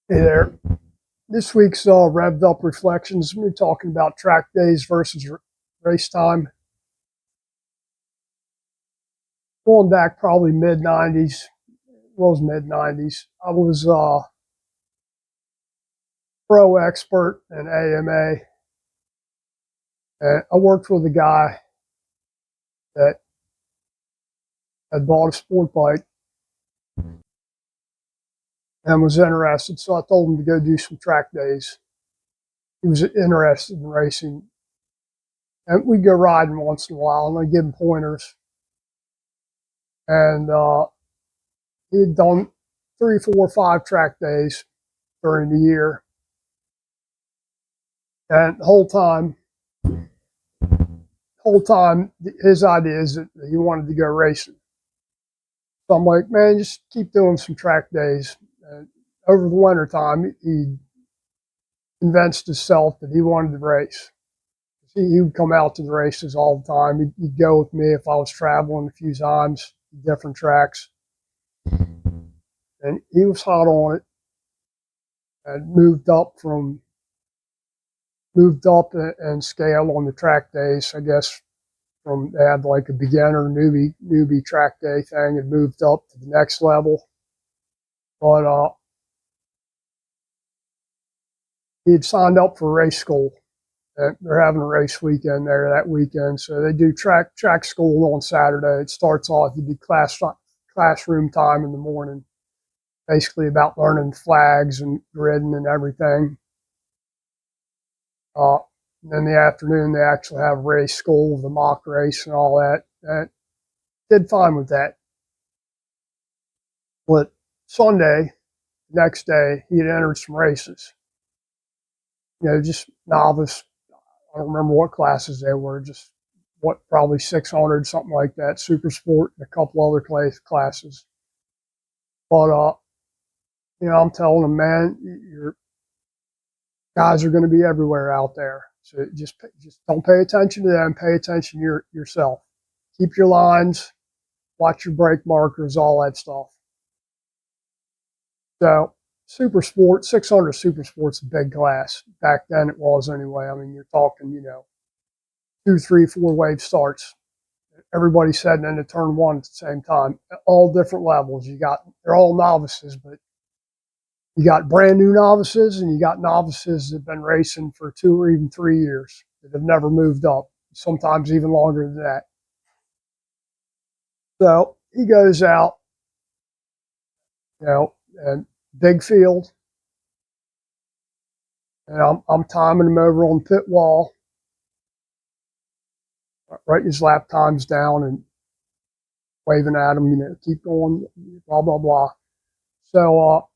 Hey there. This week's Revved Up Reflections, we're talking about track days versus race time. Going back probably mid 90s, was mid 90s. I was pro expert in AMA, and I worked with a guy that had bought a sport bike and was interested. So I told him to go do some track days. He was interested in racing, and we'd go riding once in a while, and I'd give him pointers. And he had done 3, 4, 5 track days during the year. And the whole time, his idea is that he wanted to go racing. So I'm like, man, just keep doing some track days. And over the winter time, he convinced himself that he wanted to race. He would come out to the races all the time. He'd go with me if I was traveling a few times, different tracks. And he was hot on it and moved up and scale on the track days, I guess. From they had like a beginner newbie track day thing and moved up to the next level. But he had signed up for race school. And they're having a race weekend there that weekend, so they do track school on Saturday. It starts off, you do classroom time in the morning, basically about learning flags and gridding and everything. Uh, and then the afternoon they actually have race school, the mock race and all that. And did fine with that. But Sunday, next day, he had entered some races. Just novice. I don't remember what classes they were, just probably 600, something like that, super sport and a couple other classes. But, I'm telling them, man, your guys are going to be everywhere out there. So just don't pay attention to them. Pay attention to yourself. Keep your lines, watch your brake markers, all that stuff. So super sport, 600 super sport's a big class. Back then it was anyway. I mean, you're talking, 2, 3, 4 wave starts. Everybody's setting into turn one at the same time, all different levels. They're all novices, but you got brand new novices and you got novices that have been racing for 2 or even 3 years that have never moved up, sometimes even longer than that. So he goes out, and big field, and I'm timing him over on the pit wall, writing his lap times down and waving at him, keep going, blah, blah, blah. So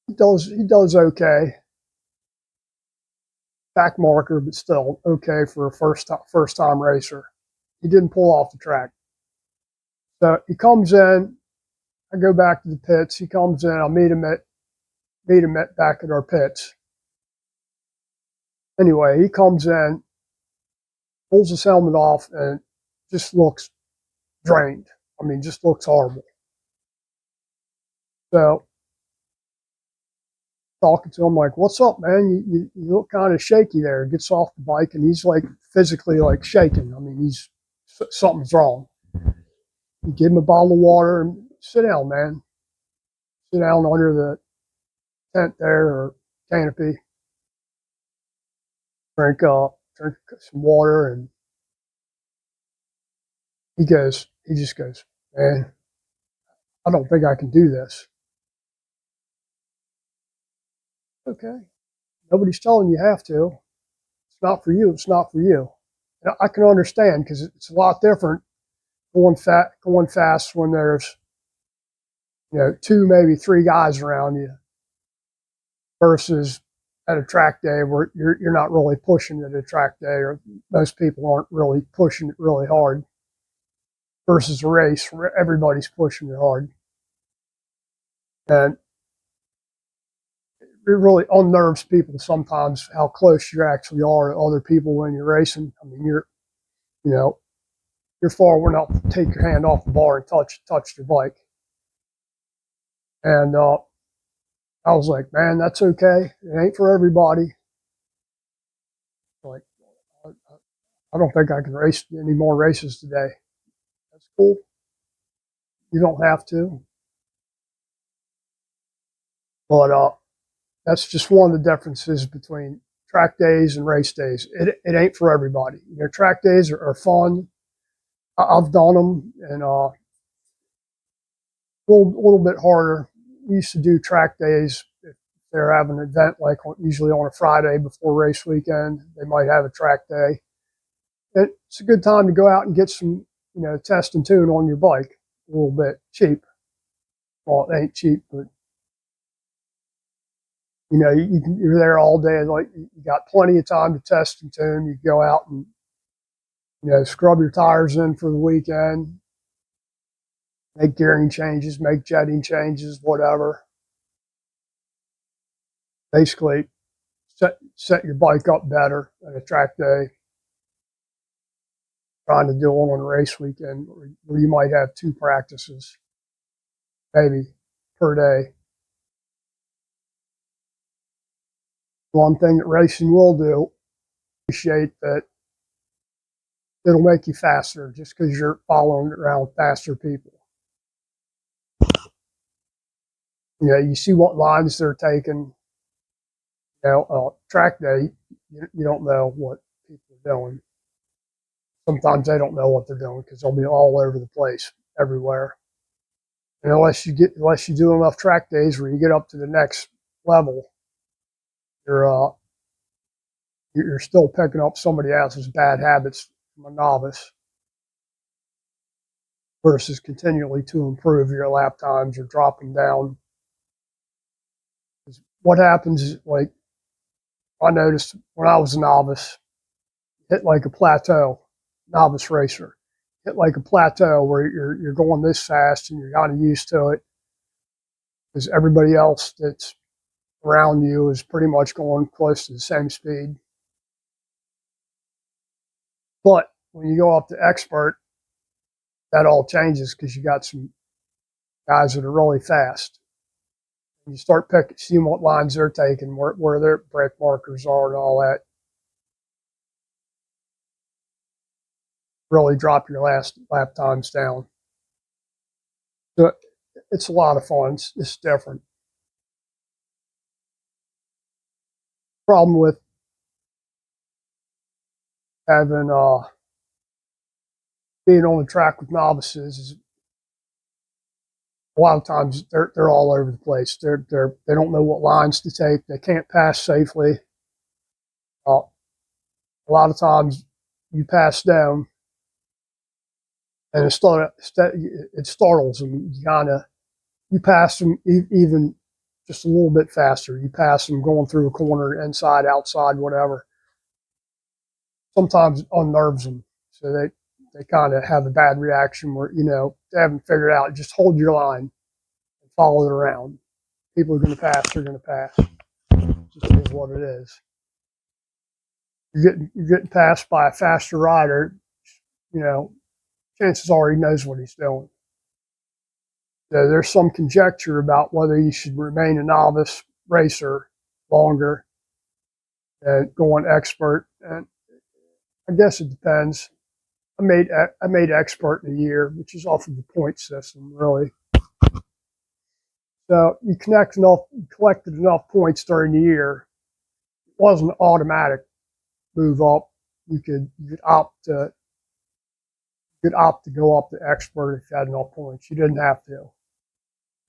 he does okay. Back marker, but still okay for a first time racer. He didn't pull off the track. So he comes in. I go back to the pits. He comes in. I'll meet him back at our pits. Anyway, he comes in, pulls his helmet off, and just looks drained. I mean, just looks horrible. So talking to him like, "What's up, man? You look kind of shaky there." Gets off the bike and he's like physically like shaking. I mean, something's wrong. You give him a bottle of water and sit down, man. Sit down under the tent there or canopy. Drink some water, and he just goes, man, I don't think I can do this. Okay, nobody's telling you have to. It's not for you. It's not for you. And I can understand because it's a lot different going fast when there's 2, maybe 3 guys around you versus at a track day where you're not really pushing at a track day, or most people aren't really pushing it really hard, versus a race where everybody's pushing it hard. And it really unnerves people sometimes how close you actually are to other people when you're racing. I mean, you know, you're far enough to take your hand off the bar and touch your bike. And I was like, man, that's okay. It ain't for everybody. Like, I don't think I can race any more races today. That's cool. You don't have to. But that's just one of the differences between track days and race days. It ain't for everybody. Track days are fun. I've done them, and a little bit harder. We used to do track days if they're having an event, like usually on a Friday before race weekend. They might have a track day. It's a good time to go out and get some, test and tune on your bike a little bit. Cheap. Well, it ain't cheap, but you're there all day. Like, you got plenty of time to test and tune. You go out and scrub your tires in for the weekend, make gearing changes, make jetting changes, whatever. Basically, set your bike up better at a track day. Trying to do it on a race weekend where you might have 2 practices, maybe, per day. One thing that racing will do, appreciate that it'll make you faster just because you're following around faster people. You see what lines they're taking. Track day, you don't know what people are doing. Sometimes they don't know what they're doing because they'll be all over the place, everywhere. And unless you do enough track days where you get up to the next level, you're you're still picking up somebody else's bad habits from a novice versus continually to improve your lap times or drop them down. What happens is, like, I noticed when I was a novice, hit like a plateau, novice racer, hit like a plateau where you're going this fast and you're kind of used to it because everybody else that's around you is pretty much going close to the same speed. But when you go up to expert, that all changes because you got some guys that are really fast. And you start seeing what lines they're taking, where their brake markers are, and all that. Really drop your last lap times down. So it's a lot of fun. It's different. Problem with having being on the track with novices is a lot of times they're all over the place. They don't know what lines to take. They can't pass safely. A lot of times you pass them, and it startles them. You pass them even just a little bit faster. You pass them going through a corner, inside, outside, whatever. Sometimes it unnerves them, so they kind of have a bad reaction where they haven't figured out. Just hold your line and follow it around. People are going to pass. They're going to pass. It just is what it is. You're getting passed by a faster rider. Chances are he knows what he's doing. So there's some conjecture about whether you should remain a novice racer longer and go on expert. And I guess it depends. I made expert in a year, which is off of the point system, really. So you collected enough points during the year. It wasn't automatic move up. You could opt to go up to expert if you had enough points. You didn't have to.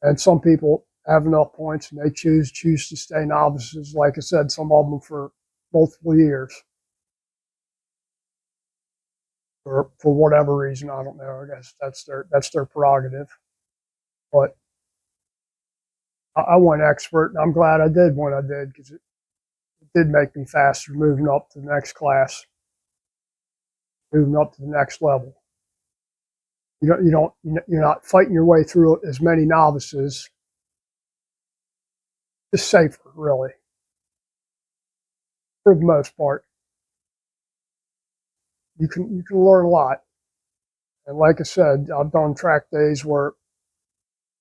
And some people have enough points and they choose to stay novices. Like I said, some of them for multiple years. For whatever reason, I don't know. I guess that's their prerogative. But I went expert, and I'm glad I did when I did because it did make me faster moving up to the next class, moving up to the next level. You're not fighting your way through as many novices. Just safer, really, for the most part. You can learn a lot. And like I said, I've done track days where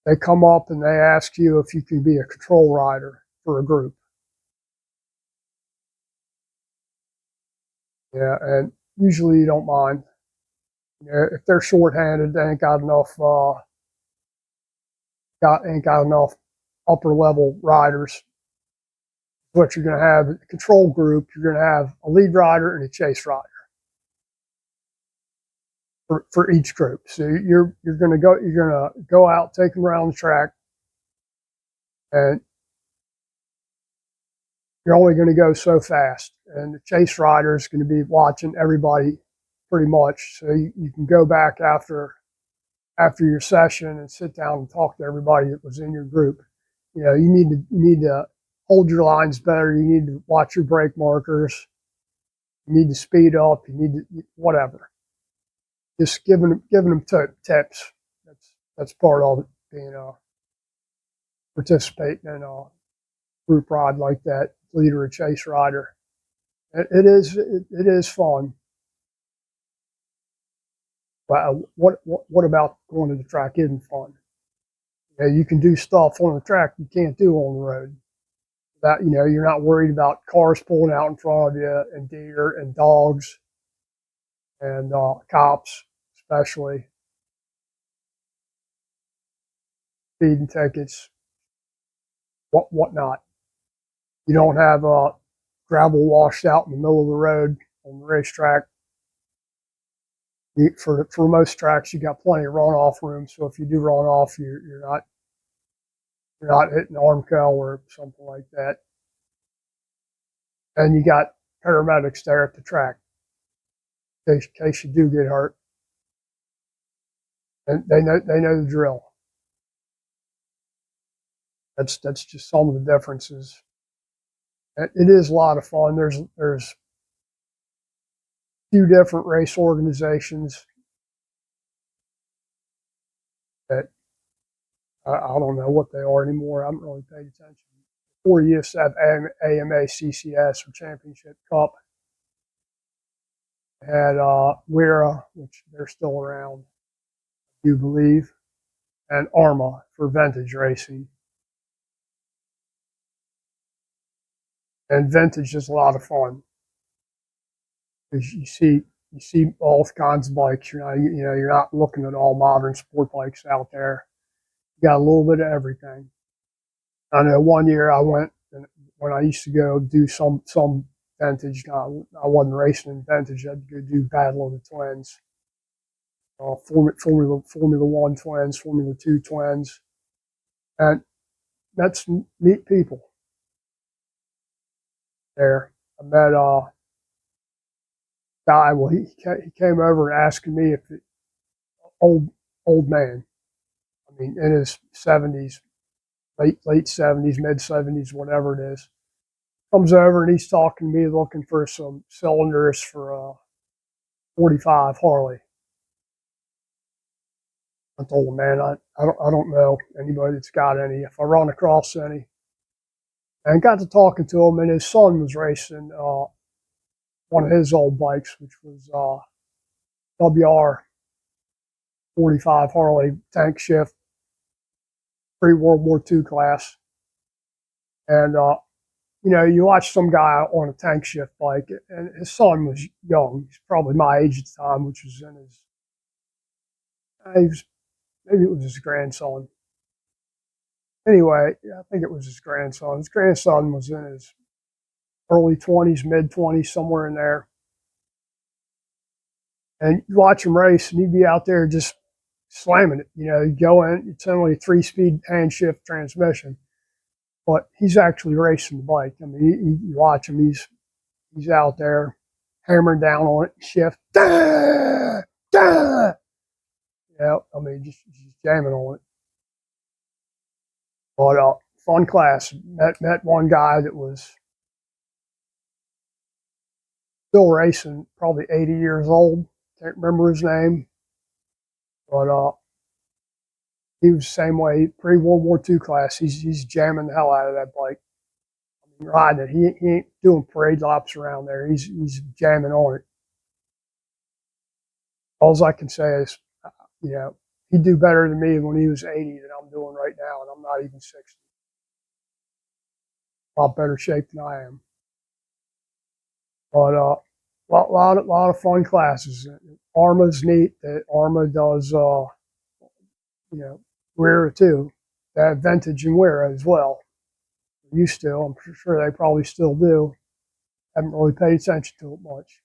They come up and they ask you if you can be a control rider for a group. Yeah, and usually you don't mind. You know, if they're shorthanded, they ain't got enough. Ain't got enough upper level riders. What you're going to have a control group, you're going to have a lead rider and a chase rider for each group. So you're going to go out, take them around the track, and you're only going to go so fast. And the chase rider is going to be watching everybody pretty much. So you can go back after your session and sit down and talk to everybody that was in your group. You know, you need to hold your lines better. You need to watch your brake markers. You need to speed up. You need to whatever. Just giving them tips. That's part of it. Being participating in a group ride like that, leader or chase rider. It is fun. But what about going to the track isn't fun? You know, you can do stuff on the track you can't do on the road. That, you know, you're not worried about cars pulling out in front of you and deer and dogs and cops, especially speeding tickets, whatnot. You don't have gravel washed out in the middle of the road on the racetrack. For most tracks, you got plenty of runoff room. So if you do run off, you're not hitting Armco or something like that. And you got paramedics there at the track in case you do get hurt. And they know the drill. That's just some of the differences. It is a lot of fun. There's a few different race organizations that I don't know what they are anymore. I haven't really paid attention. Before you used to have AMA, CCS, or Championship Cup. Had WERA, which they're still around, I do believe, and ARMA for vintage racing. And vintage is a lot of fun because you see all kinds of bikes. You're not looking at all modern sport bikes out there. You got a little bit of everything. I know one year I went, and when I used to go do some vintage, I wasn't racing in vintage. I'd go do Battle of the Twins, Formula One twins, Formula Two twins, and that's neat people there. I met a guy. Well, he came over and asked me if old man. I mean, in his 70s, late 70s, mid 70s, whatever it is. Comes over and he's talking to me, looking for some cylinders for a 45 Harley. I told him, man, I don't know anybody that's got any. If I run across any, and got to talking to him, and his son was racing one of his old bikes, which was WR 45 Harley tank shift, pre-World War II class. And, you know, you watch some guy on a tank shift bike, and his son was young. He's probably my age at the time, which was in his, maybe it was his grandson. Anyway, I think it was his grandson. His grandson was in his early 20s, mid 20s, somewhere in there. And you watch him race, and he'd be out there just slamming it. You know, you go in, it's only a 3-speed hand shift transmission, but he's actually racing the bike. I mean, you watch him, he's out there hammering down on it, shift, da, da. Yeah, I mean, just jamming on it. But fun class. Met one guy that was still racing, probably 80 years old. Can't remember his name, but he was the same way. Pre-World War II class. He's jamming the hell out of that bike. I mean, riding it. He ain't doing parade laps around there. He's jamming on it. All I can say is, you know, he'd do better than me when he was 80 than I'm doing right now, and I'm not even 60. A lot better shape than I am. But lot of fun classes. Arma's neat. That Arma does wear too. They have vintage and wear as well. Used to. I'm sure they probably still do. Haven't really paid attention to it much.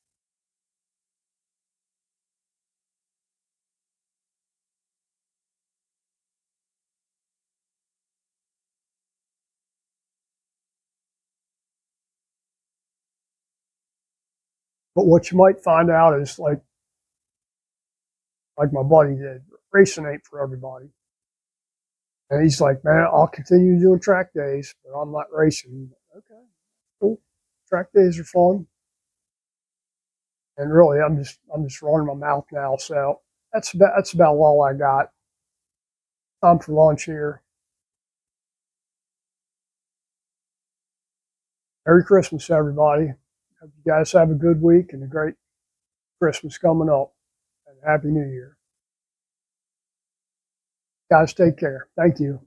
But what you might find out is like my buddy did, racing ain't for everybody. And he's like, man, I'll continue doing track days, but I'm not racing. Okay, cool. Track days are fun. And really, I'm just running my mouth now. So that's about all I got. Time for lunch here. Merry Christmas, everybody. Hope you guys have a good week and a great Christmas coming up. And Happy New Year. Guys, take care. Thank you.